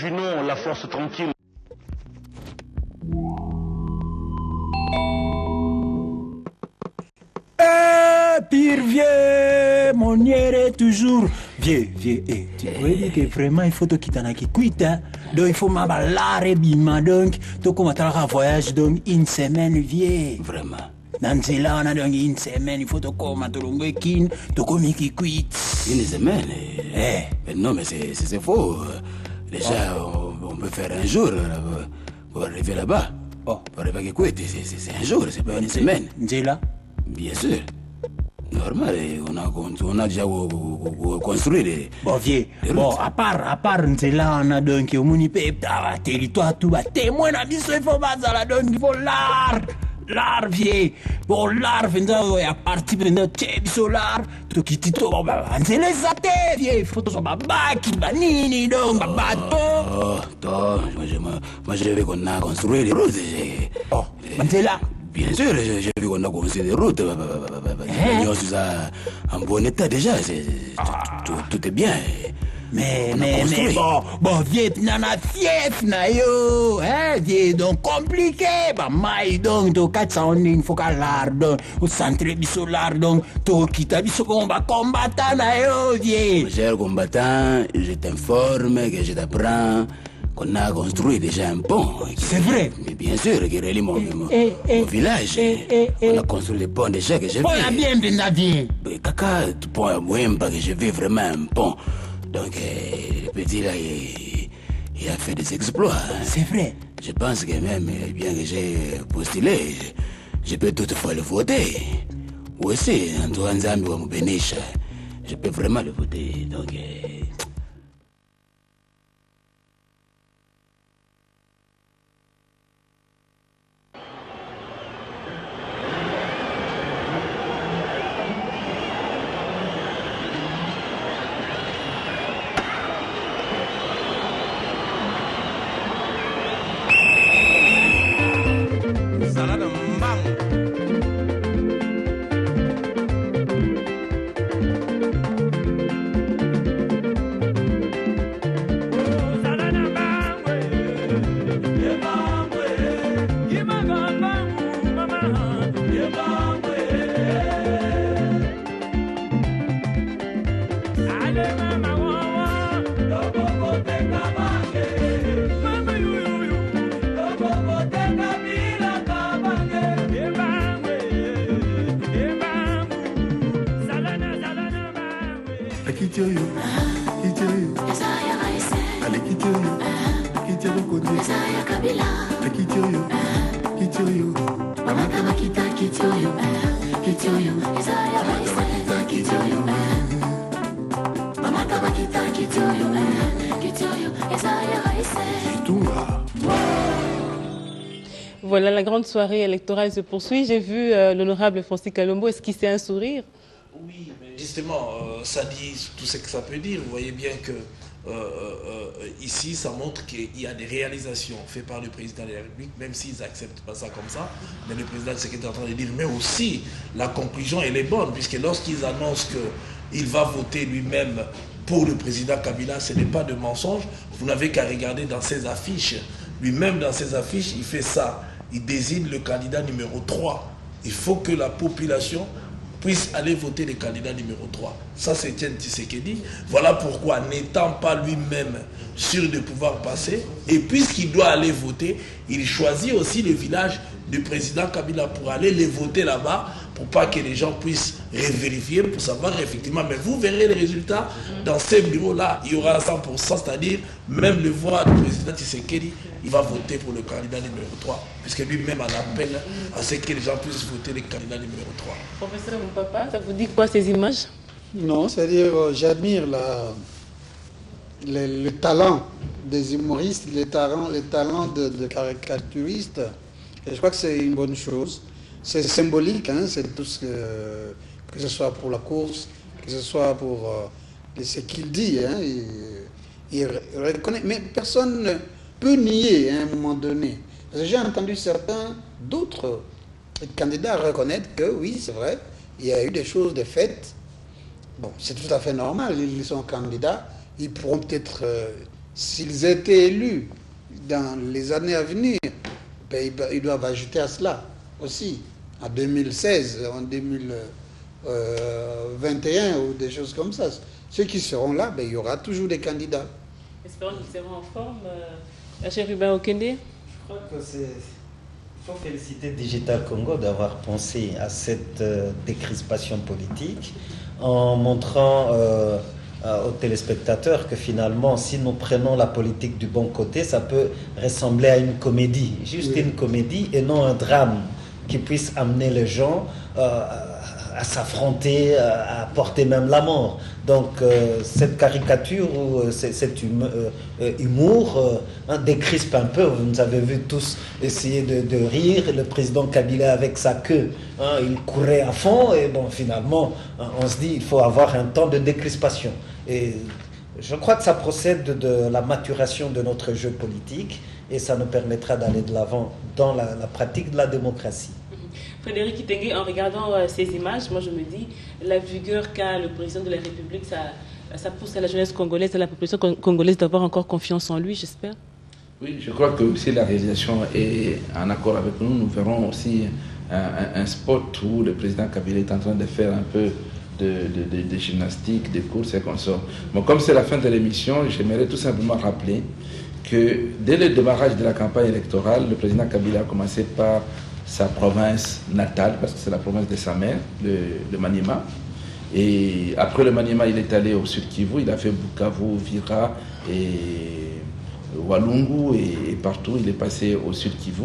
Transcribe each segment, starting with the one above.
Imaginons la force tranquille. Pire vieux, mon est toujours vieux, tu vois dire que vraiment il faut te quitter qui quitte, hein? Donc il faut m'aballer bima donc tu commences à voyage donc une semaine vieux. Vraiment. Dans ce là on a donc une semaine il faut te commencer à longue kin, tu commis qui quitte. Une semaine. Mais non mais c'est faux. Déjà on peut faire un jour pour arriver là-bas. Pour arriver à Kikwit, c'est un jour, c'est pas une semaine. Là? Bien sûr. Normal, on a déjà construit bon vieux, bon à part là on a donc au municipal territoire tout va témoin à biso il faut pas là donc il faut l'art vieux bon l'art venant à partir de biso l'art tout qui tito bon bah c'est les athées vieux il faut tout ça bah qui banini donc bah bateau moi je vais qu'on a construit les routes. c'est là. Bien sûr, j'ai vu qu'on a construit des routes. On ça en bon état déjà. Tout est bien. Mais bon, vieux, nana fief na yo, hein, vieux, donc compliqué, bah, maï, donc, to 400 il faut qu'à l'art, donc, au centre biso l'art, donc, to kita biso combattant na yo, vieux. Mon cher combattant, je t'informe que je t'apprends qu'on a construit déjà un pont. C'est vrai. Mais bien sûr, qui relie mon village. On a construit le pont déjà que j'ai vu. Pont a bien vieux. Kaka, tu pont à Mwemba que j'ai vu vraiment un pont. Donc, le petit là, il a fait des exploits. C'est vrai. Je pense que même, bien que j'ai postulé, je peux toutefois le voter. Ou aussi, Antoine Zambi ou Moubenisha, je peux vraiment le voter. Donc, Voilà, la grande soirée électorale se poursuit. J'ai vu l'honorable Francis Kalombo esquisser un sourire. Oui, mais justement, ça dit tout ce que ça peut dire. Vous voyez bien que ici, ça montre qu'il y a des réalisations faites par le président de la République, même s'ils n'acceptent pas ça comme ça. Mais le président, c'est ce qu'il est en train de dire. Mais aussi, la conclusion, elle est bonne, puisque lorsqu'ils annoncent qu'il va voter lui-même pour le président Kabila, ce n'est pas de mensonge. Vous n'avez qu'à regarder dans ses affiches. Lui-même, dans ses affiches, il fait ça. Il désigne le candidat numéro 3. Il faut que la population puisse aller voter le candidat numéro 3. Ça, c'est Etienne Tshisekedi. Voilà pourquoi, n'étant pas lui-même sûr de pouvoir passer, et puisqu'il doit aller voter, il choisit aussi le village du président Kabila pour aller les voter là-bas, pour pas que les gens puissent revérifier, pour savoir effectivement. Mais vous verrez les résultats dans ces bureaux-là, il y aura 100%, c'est-à-dire même le voix du président Tshisekedi, il va voter pour le candidat numéro 3, puisque lui-même en appelle à ce que les gens puissent voter le candidat numéro 3. Professeur Moupapa, ça vous dit quoi ces images? Non, c'est-à-dire j'admire le talent des humoristes, le talent de caricaturistes. Et je crois que c'est une bonne chose. C'est symbolique, hein, c'est tout ce que ce soit pour la course, que ce soit pour ce qu'il dit. Hein, il reconnaît, mais personne ne peut nier à un moment donné. J'ai entendu d'autres candidats reconnaître que oui, c'est vrai, il y a eu des choses de faites. Bon, c'est tout à fait normal, ils sont candidats, ils pourront peut-être s'ils étaient élus dans les années à venir, ben, ils doivent ajouter à cela aussi, en 2016, en 2021 ou des choses comme ça. Ceux qui seront là, ben, il y aura toujours des candidats. Espérons qu'ils seront en forme. Cher Ruben Okende. Je crois que il faut féliciter Digital Congo d'avoir pensé à cette décrispation politique en montrant aux téléspectateurs que finalement, si nous prenons la politique du bon côté, ça peut ressembler à une comédie, juste une comédie et non un drame qui puisse amener les gens à s'affronter, à porter même la mort. Donc cette caricature ou cet humour décrispe un peu. Vous nous avez vu tous essayer de rire. Le président Kabila avec sa queue, il courait à fond et bon, finalement on se dit il faut avoir un temps de décrispation. Et je crois que ça procède de la maturation de notre jeu politique et ça nous permettra d'aller de l'avant dans la pratique de la démocratie. Frédéric Kitenge, en regardant ces images, moi je me dis, la vigueur qu'a le président de la République, ça pousse à la jeunesse congolaise, à la population congolaise d'avoir encore confiance en lui, j'espère. Oui, je crois que si la réalisation est en accord avec nous, nous verrons aussi un spot où le président Kabila est en train de faire un peu de gymnastique, de courses et consorts. Bon, comme c'est la fin de l'émission, j'aimerais tout simplement rappeler que dès le démarrage de la campagne électorale, le président Kabila a commencé par sa province natale, parce que c'est la province de sa mère, le Maniema. Et après le Maniema, il est allé au Sud Kivu, il a fait Bukavu, Vira et Walungu et partout, il est passé au Sud Kivu.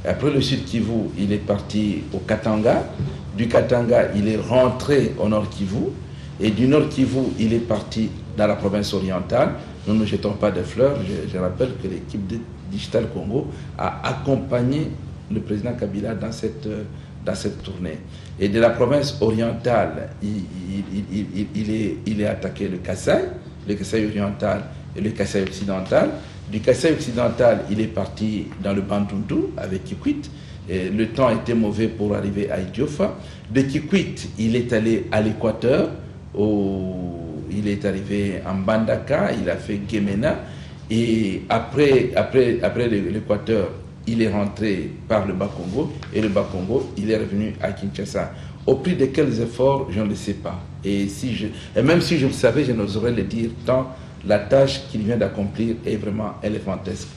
Et après le Sud Kivu, il est parti au Katanga. Du Katanga, il est rentré au Nord Kivu. Et du Nord Kivu, il est parti dans la province orientale. Nous ne jetons pas de fleurs. Je rappelle que l'équipe de Digital Congo a accompagné le président Kabila dans cette tournée. Et de la province orientale, il est attaqué le Kasaï oriental et le Kasaï occidental. Du Kasaï occidental, il est parti dans le Bandundu avec Kikwit. Et le temps était mauvais pour arriver à Idiofa. De Kikwit, il est allé à l'Équateur, il est arrivé en Bandaka, il a fait Gemena. Et après l'Équateur, il est rentré par le Bas-Congo, et le Bas-Congo, il est revenu à Kinshasa. Au prix de quels efforts, je ne le sais pas. Et même si je le savais, je n'oserais le dire, tant la tâche qu'il vient d'accomplir est vraiment éléphantesque.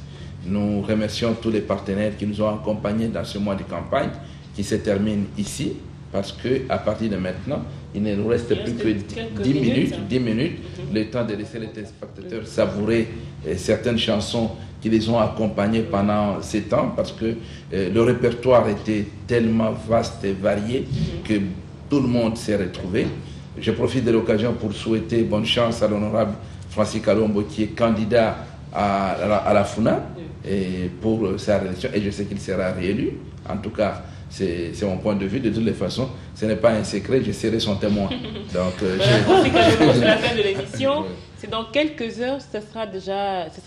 Nous remercions tous les partenaires qui nous ont accompagnés dans ce mois de campagne, qui se termine ici, parce qu'à partir de maintenant, il ne nous reste plus que 10 minutes, le temps de laisser les téléspectateurs savourer certaines chansons qui les ont accompagnés pendant ces temps, parce que le répertoire était tellement vaste et varié que tout le monde s'est retrouvé. Je profite de l'occasion pour souhaiter bonne chance à l'honorable Francis Kalombo, qui est candidat à la FUNA et pour sa réélection, et je sais qu'il sera réélu. En tout cas, c'est mon point de vue. De toutes les façons, ce n'est pas un secret, je serai son témoin. Donc, c'est la fin de l'émission. C'est dans quelques heures, ce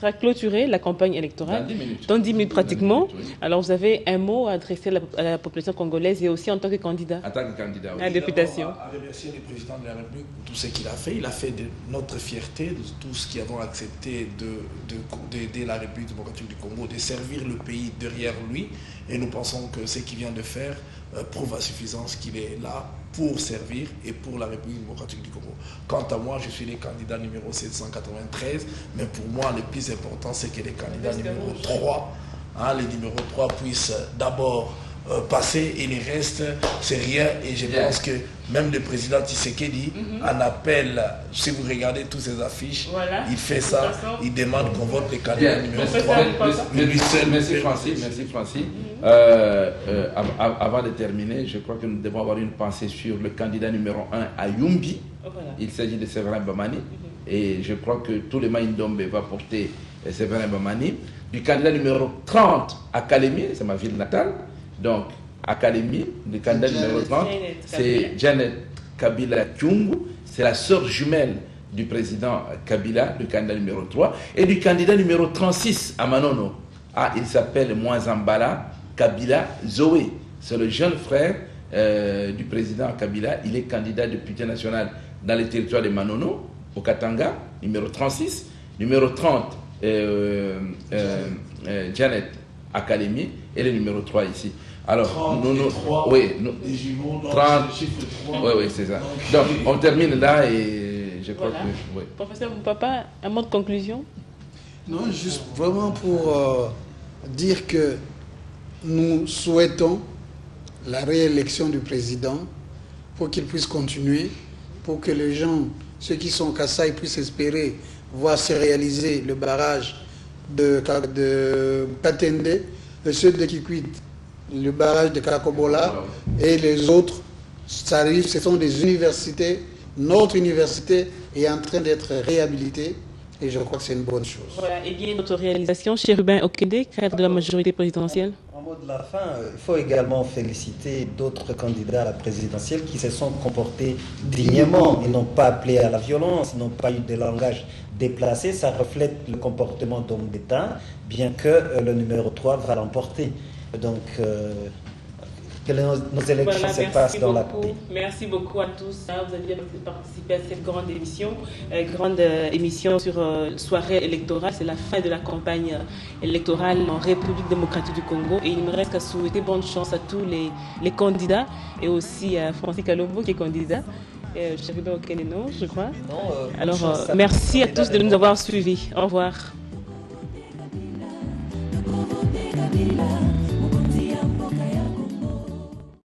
sera clôturé, la campagne électorale. Dans 10 minutes pratiquement. 10 minutes, oui. Alors, vous avez un mot à adresser à la population congolaise et aussi en tant que candidat. En tant que candidat, oui. À la députation. À remercier le président de la République pour tout ce qu'il a fait. Il a fait de notre fierté, de tous qui avons accepté d'aider la République démocratique du Congo, de servir le pays derrière lui. Et nous pensons que ce qu'il vient de faire prouve à suffisance qu'il est là pour servir et pour la République démocratique du Congo. Quant à moi, je suis le candidat numéro 793, mais pour moi, le plus important, c'est que les candidats numéro 3, les numéros 3 puissent d'abord passer et les restes, c'est rien. Et je pense que même le président Tshisekedi en appelle, si vous regardez toutes ces affiches, il fait ça, il demande qu'on vote les candidats numéro 3. Merci Francis. Avant de terminer, je crois que nous devons avoir une pensée sur le candidat numéro 1 à Yumbi. Il s'agit de Séverin Bamani. Et je crois que tout le Maïndombe va porter Séverin Bamani. Du candidat numéro 30 à Kalemi, c'est ma ville natale. Donc, à Kalemi, le candidat numéro 30, c'est Janet Kabila Kyungu. C'est la sœur jumelle du président Kabila, le candidat numéro 3. Et du candidat numéro 36 à Manono. Il s'appelle Mouazambala Kabila Zoé. C'est le jeune frère du président Kabila. Il est candidat député national dans le territoire de Manono, au Katanga, numéro 36. Numéro 30 Janet Academy et le numéro 3 ici. Alors, 30 des jumeaux, 30, chiffre 3. oui, c'est ça. Donc, on termine là et je crois que... Oui. Professeur Papa, un mot de conclusion? Non, juste vraiment pour dire que nous souhaitons la réélection du président pour qu'il puisse continuer, pour que les gens, ceux qui sont au Kasaï, puissent espérer voir se réaliser le barrage de Katende, ceux de Kikwit, le barrage de Kakobola et les autres. Ça arrive, ce sont des universités. Notre université est en train d'être réhabilitée et je crois que c'est une bonne chose. Voilà, et bien notre réalisation, Chérubin Okende, cadre de la majorité présidentielle. En mot de la fin, il faut également féliciter d'autres candidats à la présidentielle qui se sont comportés dignement. Ils n'ont pas appelé à la violence, ils n'ont pas eu de langage déplacé. Ça reflète le comportement d'homme d'État, bien que le numéro 3 va l'emporter. Donc, que nos élections se passent dans la paix. Merci beaucoup à tous. Vous avez bien participé à cette grande émission sur soirée électorale. C'est la fin de la campagne électorale en République démocratique du Congo. Et il ne me reste qu'à souhaiter bonne chance à tous les candidats et aussi à Francis Kalombo qui est candidat. Je ne sais pas auquel nom, je crois. Alors, merci à tous de nous avoir suivis. Au revoir.